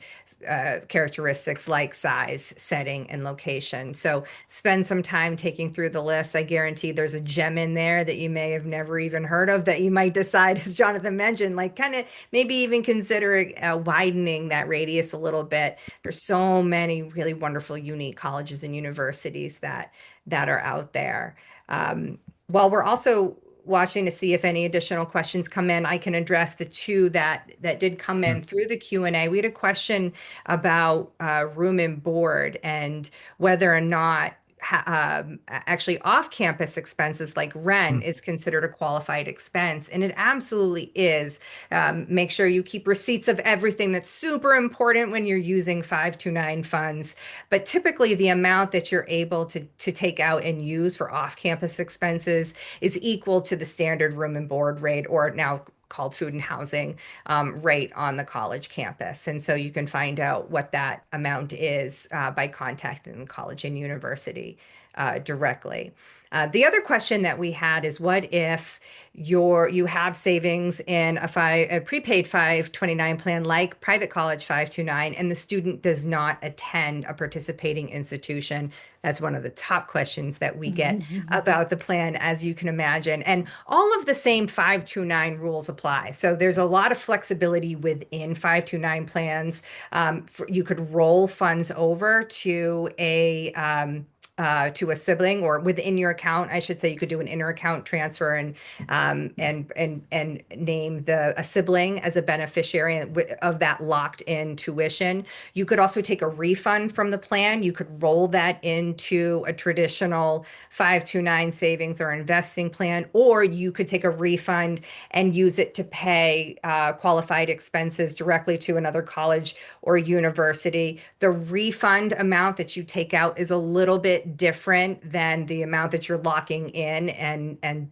characteristics like size, setting, and location. So spend some time taking through the list. I guarantee there's a gem in there that you may have never even heard of that you might decide, as Jonathan mentioned, like kind of maybe even consider widening that radius a little bit. There's so many really wonderful, unique colleges and universities that are out there. While we're also watching to see if any additional questions come in, I can address the two that did come in through the Q&A. We had a question about room and board and whether or not actually off-campus expenses like rent is considered a qualified expense, and it absolutely is. Make sure you keep receipts of everything. That's super important when you're using 529 funds. But typically, the amount that you're able to take out and use for off-campus expenses is equal to the standard room and board rate, or now called food and housing rate on the college campus. And so you can find out what that amount is by contacting the college and university directly. The other question that we had is, what if you have savings in a prepaid 529 plan like private college 529 and the student does not attend a participating institution? That's one of the top questions that we get about the plan, as you can imagine. And all of the same 529 rules apply. So there's a lot of flexibility within 529 plans. You could roll funds over to a sibling, or within your account, I should say. You could do an inter-account transfer and name a sibling as a beneficiary of that locked-in tuition. You could also take a refund from the plan. You could roll that into a traditional 529 savings or investing plan, or you could take a refund and use it to pay qualified expenses directly to another college or university. The refund amount that you take out is a little bit different than the amount that you're locking in and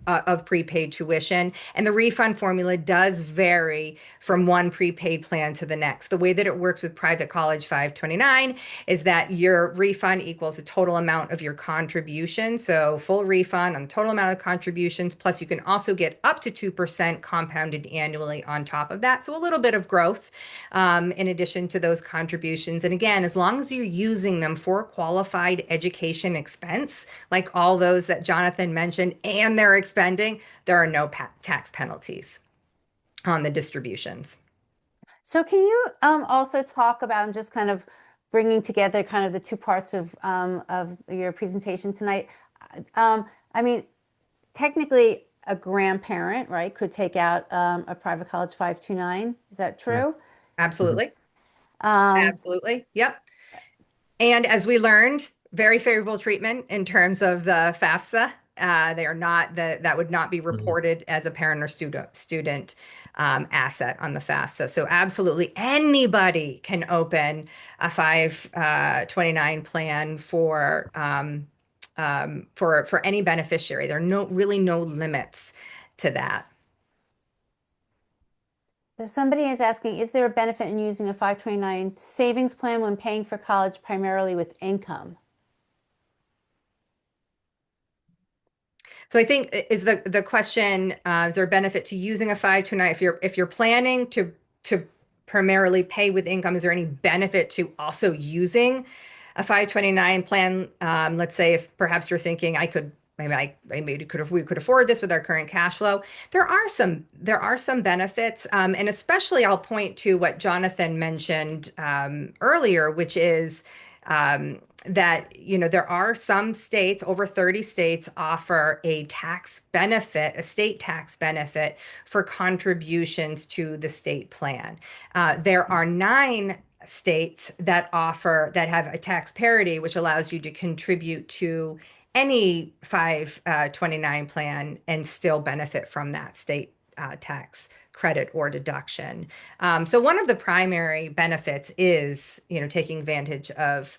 of prepaid tuition. And the refund formula does vary from one prepaid plan to the next. The way that it works with private college 529 is that your refund equals the total amount of your contribution. So full refund on the total amount of contributions, plus you can also get up to 2% compounded annually on top of that. So a little bit of growth in addition to those contributions. And again, as long as you're using them for qualified education expense, like all those that Jonathan mentioned, and they're expending, there are no tax penalties on the distributions. So can you also talk about, I'm just kind of bringing together kind of the two parts of your presentation tonight. I mean, technically a grandparent, right, could take out a private college 529. Is that Right. true? Mhm. Absolutely. Um, Absolutely. Yep. And as we learned, very favorable treatment in terms of the FAFSA. They are not that would not be Mhm. reported as a parent or student asset on the FAFSA. So absolutely anybody can open a 529 plan for any beneficiary. There are really no limits to that. so somebody is asking, is there a benefit in using a 529 savings plan when paying for college primarily with income? So I think is the question, is there a benefit to using a 529 if you're planning to primarily pay with income, is there any benefit to also using a 529 plan? Let's say if perhaps you're thinking we could afford this with our current cash flow. There are some benefits, and especially I'll point to what Jonathan mentioned earlier, which is that there are some states, over 30 states, offer a state tax benefit for contributions to the state plan. There are 9 states that have a tax parity, which allows you to contribute to any 529 plan and still benefit from that state tax credit or deduction. So one of the primary benefits is, taking advantage of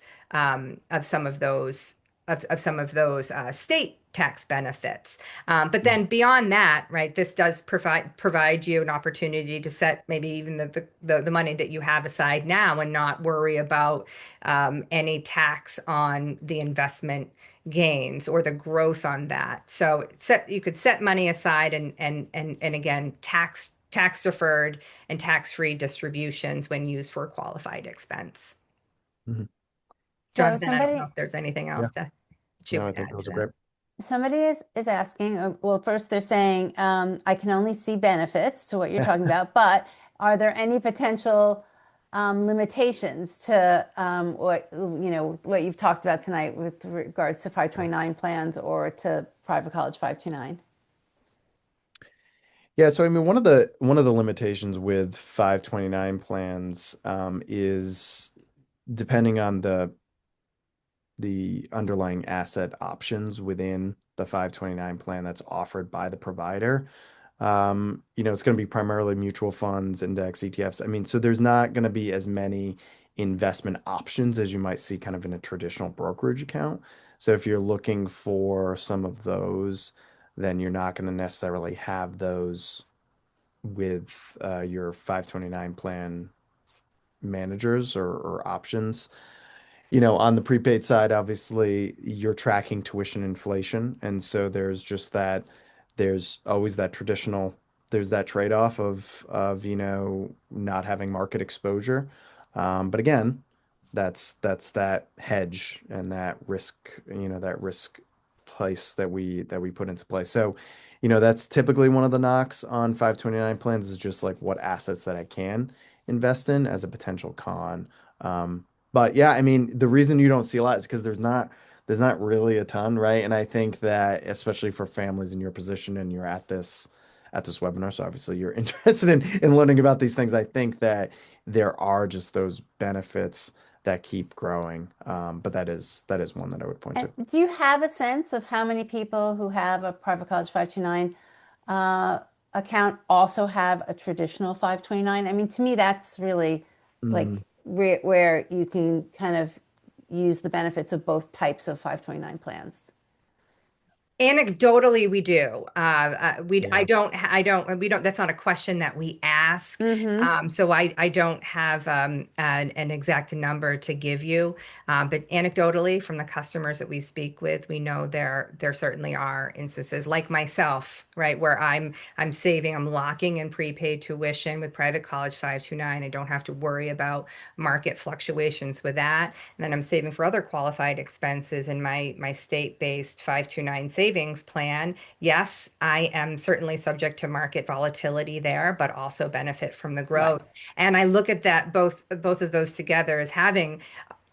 some of those of some of those state tax benefits. But then beyond that, right, this does provide you an opportunity to set maybe even the money that you have aside now and not worry about any tax on the investment gains or the growth on that. So you could set money aside and again tax deferred and tax free distributions when used for a qualified expense. Mhm. So Jonathan, I don't know somebody if there's anything Yeah. else to that you No, would I think add those to are that. great. somebody is asking, well, first they're saying, I can only see benefits to what you're talking about, but are there any potential limitations to what you've talked about tonight with regards to 529 plans or to private college 529? Yeah, so I mean, one of the limitations with 529 plans is depending on the underlying asset options within the 529 plan that's offered by the provider. It's going to be primarily mutual funds, index, ETFs. I mean, so there's not going to be as many investment options as you might see kind of in a traditional brokerage account. So if you're looking for some of those, then you're not going to necessarily have those with your 529 plan managers or options. On the prepaid side, obviously, you're tracking tuition inflation. And so there's always there's that trade-off of not having market exposure. But again, that's that hedge and that risk place that we put into place. So, that's typically one of the knocks on 529 plans is just like what assets that I can invest in as a potential con. But yeah, I mean, the reason you don't see a lot is because there's not really a ton, right? And I think that especially for families in your position and you're at this webinar, so obviously you're interested in learning about these things. I think that there are just those benefits that keep growing. But that is one that I would point And to. do you have a sense of how many people who have a private college 529 uh, account also have a traditional 529? I mean, to me, that's really like Mm, where you can kind of use the benefits of both types of 529 plans. Anecdotally, we do. yeah. We don't, that's not a question that we ask. Mm-hmm. So I don't have an exact number to give you. But anecdotally, from the customers that we speak with, we know there certainly are instances like myself, right, where I'm saving, I'm locking in prepaid tuition with private college 529. I don't have to worry about market fluctuations with that. And then I'm saving for other qualified expenses in my state-based 529 savings plan. Yes, I am certainly subject to market volatility there, but also benefit from the Right. growth. And I look at that both of those together as having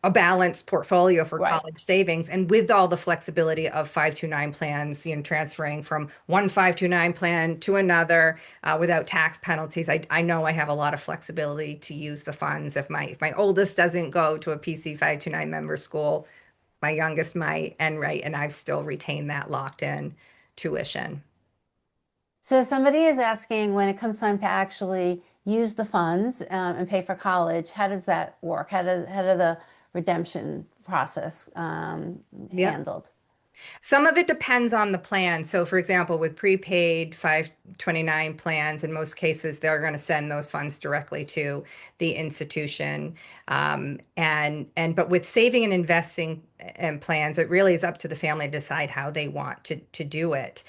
a balanced portfolio for Right. college savings and with all the flexibility of 529 plans, transferring from one 529 plan to another without tax penalties. I know I have a lot of flexibility to use the funds if my oldest doesn't go to a PC 529 member school, my youngest might, and right, and I've still retained that locked in tuition. So somebody is asking when it comes time to actually use the funds and pay for college, how does that work? How do the redemption process Yep. handled? Some of it depends on the plan. So, for example, with prepaid 529 plans, in most cases, they're going to send those funds directly to the institution. But with saving and investing and plans, it really is up to the family to decide how they want to do it.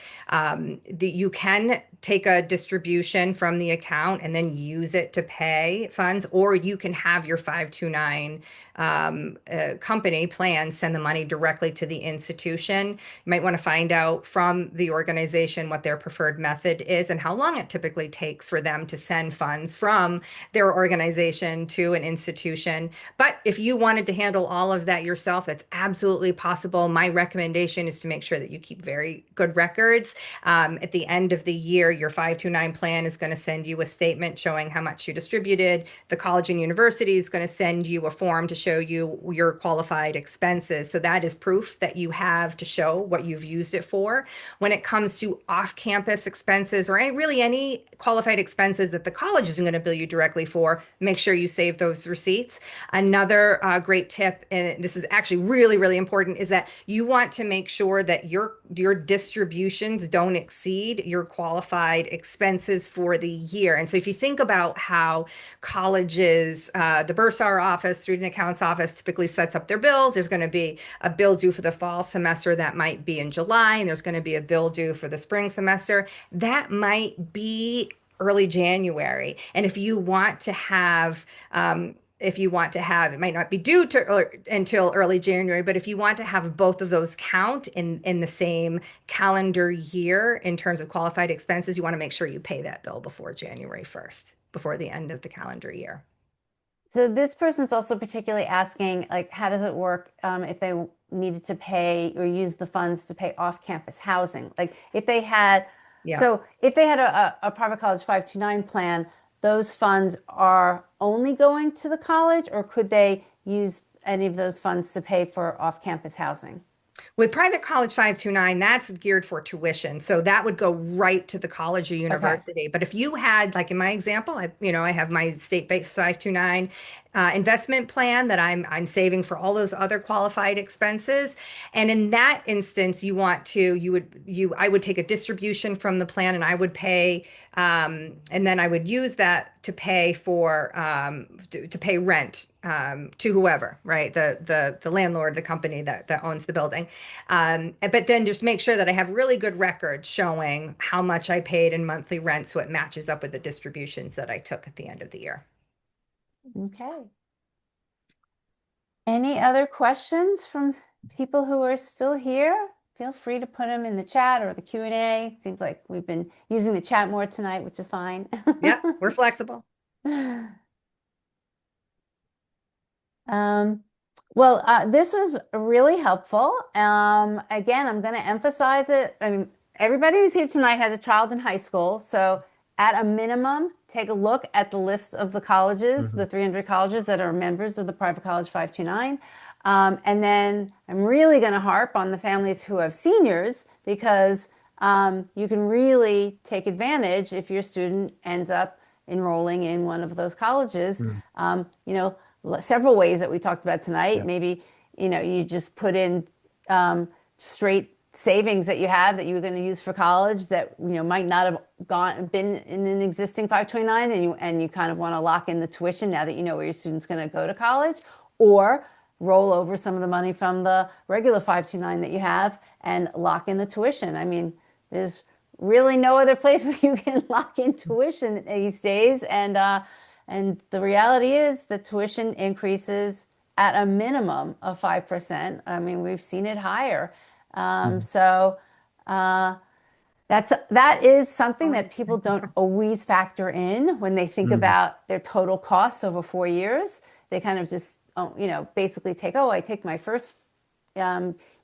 You can take a distribution from the account and then use it to pay funds, or you can have your 529 company plan send the money directly to the institution. You might want to find out from the organization what their preferred method is and how long it typically takes for them to send funds from their organization to an institution. But if you wanted to handle all of that yourself, that's absolutely possible. My recommendation is to make sure that you keep very good records. At the end of the year, your 529 plan is going to send you a statement showing how much you distributed. The college and university is going to send you a form to show you your qualified expenses. So that is proof that you have to show what you've used it for. When it comes to off-campus expenses, expenses or any qualified expenses that the college isn't going to bill you directly for, make sure you save those receipts. Another great tip, and this is actually really, really important, is that you want to make sure that your distributions don't exceed your qualified expenses for the year. And so if you think about how colleges, the bursar office, student accounts office typically sets up their bills, there's going to be a bill due for the fall semester that might be in July, and there's going to be a bill due for the spring semester that might be early January. And if you want to have, it might not be due until early January, but if you want to have both of those count in the same calendar year in terms of qualified expenses, you want to make sure you pay that bill before January 1st, before the end of the calendar year. So this person's also particularly asking, like, how does it work if they needed to pay or use the funds to pay off-campus housing? Like if they had, Yeah. so if they had a private college 529 plan, those funds are only going to the college, or could they use any of those funds to pay for off-campus housing? With private college 529, that's geared for tuition. So that would go right to the college or Okay. university. But if you had, like in my example, I have my state-based 529 investment plan that I'm saving for all those other qualified expenses. And in that instance, I would take a distribution from the plan and I would pay, and then I would use that to pay to pay rent to whoever, right? The landlord, the company that owns the building. But then just make sure that I have really good records showing how much I paid in monthly rent so it matches up with the distributions that I took at the end of the year. Okay. Any other questions from people who are still here? Feel free to put them in the chat or the Q&A. Seems like we've been using the chat more tonight, which is fine. Yep, we're flexible. This was really helpful. Again, I'm going to emphasize it. I mean, everybody who's here tonight has a child in high school. So at a minimum, take a look at the list of the colleges, the 300 colleges that are members of the Private College 529. And then I'm really going to harp on the families who have seniors because you can really take advantage if your student ends up enrolling in one of those colleges. Several ways that we talked about tonight. Yeah. Maybe, you just put in straight savings that you have that you were going to use for college that, might not have been in an existing 529 and you kind of want to lock in the tuition now that you know where your student's going to go to college, or roll over some of the money from the regular 529 that you have and lock in the tuition. I mean, there's really no other place where you can lock in tuition these days. And the reality is the tuition increases at a minimum of 5%. I mean, we've seen it higher. That is something that people don't always factor in when they think about their total costs over 4 years. They kind of just, basically I take my first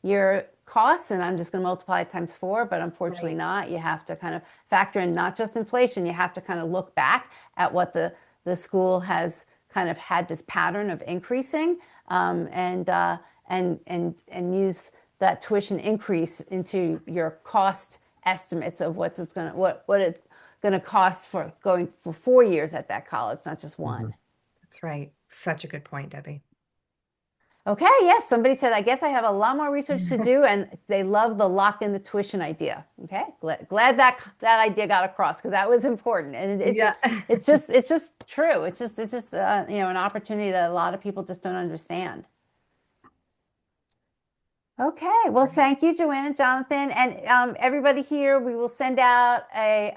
year costs and I'm just going to multiply it times 4, but unfortunately not. You have to kind of factor in not just inflation. You have to kind of look back at what the school has kind of had this pattern of increasing, and use that tuition increase into your cost estimates of what it's going to cost for going for 4 years at that college, not just one. That's right. Such a good point, Debbie. Okay, yes, somebody said, I guess I have a lot more research to do, and they love the lock in the tuition idea. Okay, glad that idea got across because that was important, and it's just true. It's just an opportunity that a lot of people just don't understand. Okay, well, thank you, Joanne and Jonathan, and everybody here. We will send out a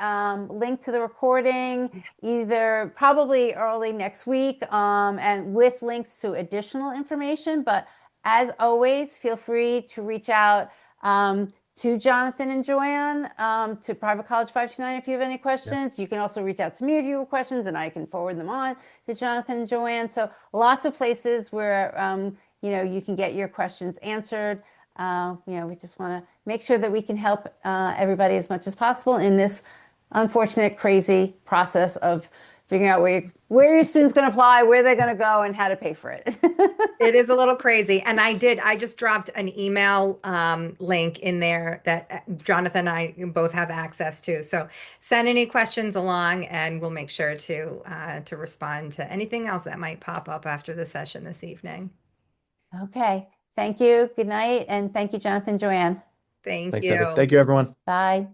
link to the recording either probably early next week, and with links to additional information. But as always, feel free to reach out to Jonathan and Joanne, to Private College 529 if you have any questions. You can also reach out to me if you have questions, and I can forward them on to Jonathan and Joanne. So lots of places where you can get your questions answered. We just want to make sure that we can help everybody as much as possible in this unfortunate, crazy process of figuring out where your student's going to apply, where they're going to go, and how to pay for it. It is a little crazy. And I just dropped an email link in there that Jonathan and I both have access to. So send any questions along and we'll make sure to respond to anything else that might pop up after the session this evening. Okay. Thank you. Good night. And thank you, Jonathan, Joanne. Thank Thanks, Debbie. you. Thank you, everyone. Bye.